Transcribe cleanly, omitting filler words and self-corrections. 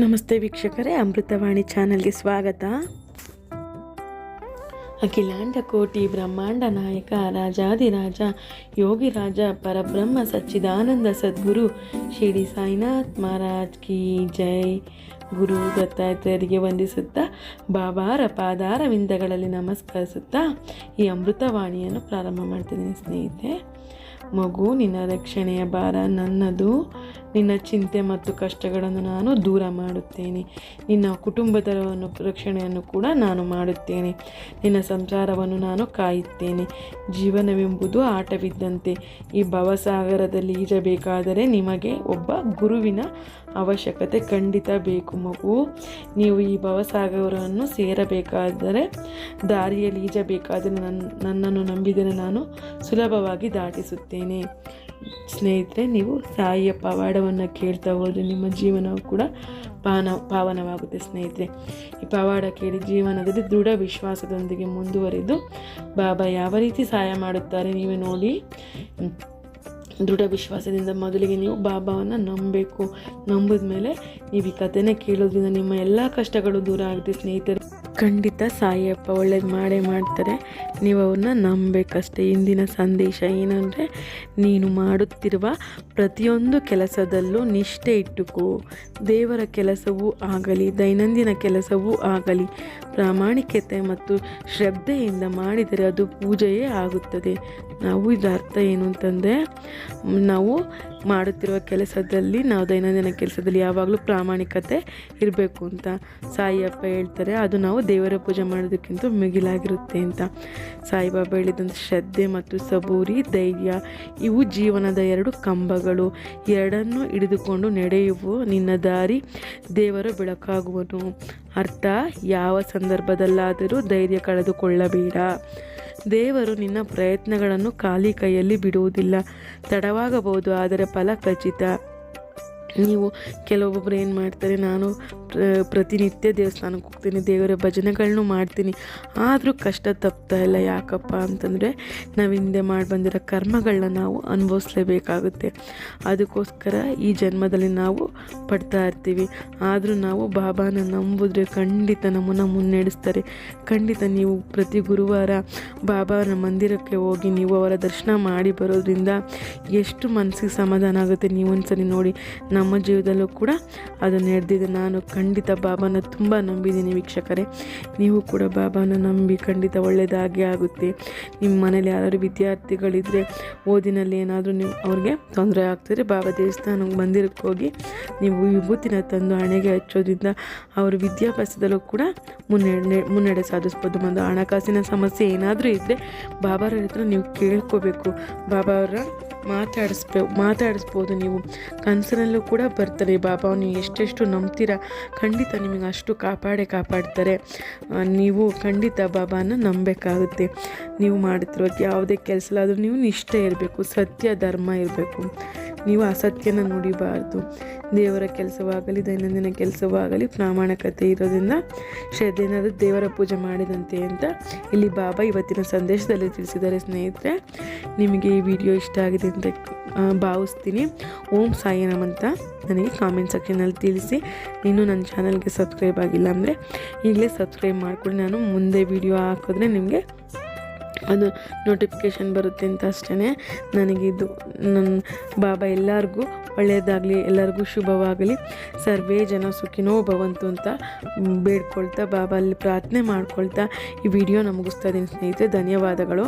ನಮಸ್ತೆ ವೀಕ್ಷಕರೇ, ಅಮೃತವಾಣಿ ಚಾನಲ್ಗೆ ಸ್ವಾಗತ. ಅಖಿಲಾಂಡ ಕೋಟಿ ಬ್ರಹ್ಮಾಂಡ ನಾಯಕ ರಾಜಾದಿರಾಜ ಯೋಗಿರಾಜ ಪರಬ್ರಹ್ಮ ಸಚ್ಚಿದಾನಂದ ಸದ್ಗುರು ಶಿರಡಿ ಸಾಯಿನಾಥ್ ಮಹಾರಾಜ್ ಕಿ ಜೈ. ಗುರು ದತ್ತಾತ್ರೇಯರಿಗೆ ವಂದಿಸುತ್ತಾ, ಬಾಬಾರ ಪಾದಾರ ವಿಂದಗಳಲ್ಲಿ ನಮಸ್ಕರಿಸುತ್ತಾ ಈ ಅಮೃತವಾಣಿಯನ್ನು ಪ್ರಾರಂಭ ಮಾಡ್ತಿದ್ದೀನಿ. ಸ್ನೇಹಿತೆ, ಮಗು, ನಿನ್ನ ರಕ್ಷಣೆಯ ಭಾರ ನನ್ನದು. ನಿನ್ನ ಚಿಂತೆ ಮತ್ತು ಕಷ್ಟಗಳನ್ನು ನಾನು ದೂರ ಮಾಡುತ್ತೇನೆ. ನಿನ್ನ ಕುಟುಂಬದ ರಕ್ಷಣೆಯನ್ನು ಕೂಡ ನಾನು ಮಾಡುತ್ತೇನೆ. ನಿನ್ನ ಸಂಸಾರವನ್ನು ನಾನು ಕಾಯುತ್ತೇನೆ. ಜೀವನವೆಂಬುದು ಆಟವಿದ್ದಂತೆ. ಈ ಭವಸಾಗರದಲ್ಲಿ ಈಜಬೇಕಾದರೆ ನಿಮಗೆ ಒಬ್ಬ ಗುರುವಿನ ಅವಶ್ಯಕತೆ ಖಂಡಿತ ಬೇಕು ಮಗು. ನೀವು ಈ ಭವಸಾಗರವನ್ನು ಸೇರಬೇಕಾದರೆ, ದಾರಿಯಲ್ಲಿ ಈಜಬೇಕಾದರೆ ನನ್ನನ್ನು ನಂಬಿದರೆ ನಾನು ಸುಲಭವಾಗಿ ದಾಟಿಸುತ್ತೇನೆ. ಸ್ನೇಹಿತರೆ, ನೀವು ಸಾಯಿಯ ಪವಾಡವನ್ನು ಕೇಳ್ತಾ ಹೋದರೆ ನಿಮ್ಮ ಜೀವನವು ಕೂಡ ಪಾವನವಾಗುತ್ತೆ. ಸ್ನೇಹಿತರೆ, ಈ ಪವಾಡ ಕೇಳಿ ಜೀವನದಲ್ಲಿ ದೃಢ ವಿಶ್ವಾಸದೊಂದಿಗೆ ಮುಂದುವರಿದು ಬಾಬಾ ಯಾವ ರೀತಿ ಸಹಾಯ ಮಾಡುತ್ತಾರೆ ನೀವೇ ನೋಡಿ. ದೃಢ ವಿಶ್ವಾಸದಿಂದ ಮೊದಲಿಗೆ ನೀವು ಬಾಬಾವನ್ನು ನಂಬಬೇಕು. ನಂಬಿದ ಮೇಲೆ ನೀವು ಈ ಕಥೆನೇ ಕೇಳೋದ್ರಿಂದ ನಿಮ್ಮ ಎಲ್ಲ ಕಷ್ಟಗಳು ದೂರ ಆಗುತ್ತೆ. ಸ್ನೇಹಿತರೆ, ಖಂಡಿತ ಸಾಯಿಯಪ್ಪ ಒಳ್ಳೇದು ಮಾಡೇ ಮಾಡ್ತಾರೆ. ನೀವು ಅವ್ರನ್ನ ನಂಬಬೇಕಷ್ಟೇ. ಇಂದಿನ ಸಂದೇಶ ಏನಂದರೆ, ನೀನು ಮಾಡುತ್ತಿರುವ ಪ್ರತಿಯೊಂದು ಕೆಲಸದಲ್ಲೂ ನಿಷ್ಠೆ ಇಟ್ಟುಕೋ. ದೇವರ ಕೆಲಸವೂ ಆಗಲಿ, ದೈನಂದಿನ ಕೆಲಸವೂ ಆಗಲಿ, ಪ್ರಾಮಾಣಿಕತೆ ಮತ್ತು ಶ್ರದ್ಧೆಯಿಂದ ಮಾಡಿದರೆ ಅದು ಪೂಜೆಯೇ ಆಗುತ್ತದೆ. ನಾವು ಇದರ ಅರ್ಥ ಏನು ಅಂತಂದರೆ, ನಾವು ಮಾಡುತ್ತಿರುವ ಕೆಲಸದಲ್ಲಿ, ನಾವು ದೈನಂದಿನ ಕೆಲಸದಲ್ಲಿ ಯಾವಾಗಲೂ ಪ್ರಾಮಾಣಿಕತೆ ಇರಬೇಕು ಅಂತ ಸಾಯಿಯಪ್ಪ ಹೇಳ್ತಾರೆ. ಅದು ನಾವು ದೇವರ ಪೂಜೆ ಮಾಡೋದಕ್ಕಿಂತ ಮಿಗಿಲಾಗಿರುತ್ತೆ ಅಂತ. ಸಾಯಿಬಾಬಾ ಹೇಳಿದಂಥ ಶ್ರದ್ಧೆ ಮತ್ತು ಸಬೂರಿ, ಧೈರ್ಯ ಇವು ಜೀವನದ ಎರಡು ಕಂಬಗಳು. ಎರಡನ್ನು ಹಿಡಿದುಕೊಂಡು ನಡೆಯುವ ನಿನ್ನ ದಾರಿ ದೇವರ ಬೆಳಕಾಗುವನು. ಅರ್ಥ, ಯಾವ ಸಂದರ್ಭದಲ್ಲಾದರೂ ಧೈರ್ಯ ಕಳೆದುಕೊಳ್ಳಬೇಡ. ದೇವರು ನಿನ್ನ ಪ್ರಯತ್ನಗಳನ್ನು ಖಾಲಿ ಕೈಯಲ್ಲಿ ಬಿಡುವುದಿಲ್ಲ. ತಡವಾಗಬಹುದು, ಆದರೆ ಫಲ ಖಚಿತ. ನೀವು ಕೆಲವೊಬ್ಬರು ಏನು ಮಾಡ್ತಾರೆ, ನಾನು ಪ್ರತಿನಿತ್ಯ ದೇವಸ್ಥಾನಕ್ಕೆ ಹೋಗ್ತೀನಿ, ದೇವರ ಭಜನೆಗಳನ್ನೂ ಮಾಡ್ತೀನಿ, ಆದರೂ ಕಷ್ಟ ತಪ್ತಾ ಇಲ್ಲ. ಯಾಕಪ್ಪ ಅಂತಂದರೆ, ನಾವು ಹಿಂದೆ ಮಾಡಿ ಬಂದಿರೋ ಕರ್ಮಗಳನ್ನ ನಾವು ಅನುಭವಿಸ್ಲೇಬೇಕಾಗುತ್ತೆ. ಅದಕ್ಕೋಸ್ಕರ ಈ ಜನ್ಮದಲ್ಲಿ ನಾವು ಪಡ್ತಾ ಇರ್ತೀವಿ. ಆದರೂ ನಾವು ಬಾಬಾನ ನಂಬಿದ್ರೆ ಖಂಡಿತ ನಮ್ಮನ್ನು ಮುನ್ನಡೆಸ್ತಾರೆ. ಖಂಡಿತ ನೀವು ಪ್ರತಿ ಗುರುವಾರ ಬಾಬಾನ ಮಂದಿರಕ್ಕೆ ಹೋಗಿ ನೀವು ಅವರ ದರ್ಶನ ಮಾಡಿ ಬರೋದ್ರಿಂದ ಎಷ್ಟು ಮನಸ್ಸಿಗೆ ಸಮಾಧಾನ ಆಗುತ್ತೆ. ನೀವು ಒಂದ್ಸರಿ ನೋಡಿ. ನಮ್ಮ ಜೀವನದಲ್ಲೂ ಕೂಡ ಅದು ನಡೆದಿದೆ. ನಾನು ಖಂಡಿತ ಬಾಬಾನ ತುಂಬ ನಂಬಿದ್ದೀನಿ ವೀಕ್ಷಕರೇ. ನೀವು ಕೂಡ ಬಾಬಾನ ನಂಬಿ, ಖಂಡಿತ ಒಳ್ಳೆಯದಾಗೇ ಆಗುತ್ತೆ. ನಿಮ್ಮ ಮನೇಲಿ ಯಾರಾದ್ರು ವಿದ್ಯಾರ್ಥಿಗಳಿದ್ದರೆ, ಓದಿನಲ್ಲಿ ಏನಾದರೂ ನೀವು ಅವ್ರಿಗೆ ತೊಂದರೆ ಆಗ್ತಿದ್ರೆ, ಬಾಬಾ ದೇವಸ್ಥಾನಕ್ಕೆ ಮಂದಿರಕ್ಕೆ ಹೋಗಿ ನೀವು ವಿಭೂತಿನ ತಂದು ಹಣೆಗೆ ಹಚ್ಚೋದ್ರಿಂದ ಅವರ ವಿದ್ಯಾಭ್ಯಾಸದಲ್ಲೂ ಕೂಡ ಮುನ್ನಡೆ ಸಾಧಿಸ್ಬೋದು. ಒಂದು ಹಣಕಾಸಿನ ಸಮಸ್ಯೆ ಏನಾದರೂ ಇದ್ದರೆ ಬಾಬಾರ ಹತ್ರ ನೀವು ಕೇಳ್ಕೋಬೇಕು. ಬಾಬಾ ಅವರ ಮಾತಾಡಿಸ್ಬೋದು. ನೀವು ಕನಸಿನಲ್ಲೂ ಕೂಡ ಬರ್ತಾರೆ ಬಾಬಾ. ನೀವು ಎಷ್ಟೆಷ್ಟು ನಂಬ್ತೀರಾ, ಖಂಡಿತ ನಿಮಗೆ ಅಷ್ಟು ಕಾಪಾಡ್ತಾರೆ. ನೀವು ಖಂಡಿತ ಬಾಬಾನ ನಂಬಬೇಕಾಗುತ್ತೆ. ನೀವು ಮಾಡುತ್ತಿರೋ ಯಾವುದೇ ಕೆಲಸಲಾದರೂ ನೀವು ನಿಷ್ಠೆ ಇರಬೇಕು, ಸತ್ಯ ಧರ್ಮ ಇರಬೇಕು. ನೀವು ಅಸತ್ಯನ ನುಡಿಬಾರ್ದು. ದೇವರ ಕೆಲಸವಾಗಲಿ, ದೈನಂದಿನ ಕೆಲಸವಾಗಲಿ ಪ್ರಾಮಾಣಿಕತೆ ಇರೋದ್ರಿಂದ ಶ್ರದ್ಧೆಯಿಂದ ದೇವರ ಪೂಜೆ ಮಾಡಿದಂತೆ ಅಂತ ಇಲ್ಲಿ ಬಾಬಾ ಇವತ್ತಿನ ಸಂದೇಶದಲ್ಲಿ ತಿಳಿಸಿದ್ದಾರೆ. ಸ್ನೇಹಿತರೆ, ನಿಮಗೆ ಈ ವಿಡಿಯೋ ಇಷ್ಟ ಆಗಿದೆ ಅಂತ ಭಾವಿಸ್ತೀನಿ. ಓಂ ಸಾಯಿ ನಮಃ ಅಂತ ನನಗೆ ಕಾಮೆಂಟ್ ಸೆಕ್ಷನಲ್ಲಿ ತಿಳಿಸಿ. ಇನ್ನೂ ನನ್ನ ಚಾನಲ್ಗೆ ಸಬ್ಸ್ಕ್ರೈಬ್ ಆಗಿಲ್ಲ ಅಂದರೆ ಈಗಲೇ ಸಬ್ಸ್ಕ್ರೈಬ್ ಮಾಡ್ಕೊಳ್ಳಿ. ನಾನು ಮುಂದೆ ವಿಡಿಯೋ ಹಾಕಿದ್ರೆ ನಿಮಗೆ ಅದು ನೋಟಿಫಿಕೇಷನ್ ಬರುತ್ತೆ ಅಂತ ಅಷ್ಟೇ. ನನಗಿದು ನನ್ನ ಬಾಬಾ ಎಲ್ಲರಿಗೂ ಒಳ್ಳೆಯದಾಗಲಿ, ಎಲ್ಲರಿಗೂ ಶುಭವಾಗಲಿ, ಸರ್ವೇ ಜನ ಸುಖಿನೋ ಭವಂತು ಅಂತ ಬೇಡ್ಕೊಳ್ತಾ, ಬಾಬಾ ಅಲ್ಲಿ ಪ್ರಾರ್ಥನೆ ಮಾಡ್ಕೊಳ್ತಾ ಈ ವಿಡಿಯೋನ ಮುಗಿಸ್ತಾ ಇದ್ದೀನಿ ಸ್ನೇಹಿತರೆ. ಧನ್ಯವಾದಗಳು.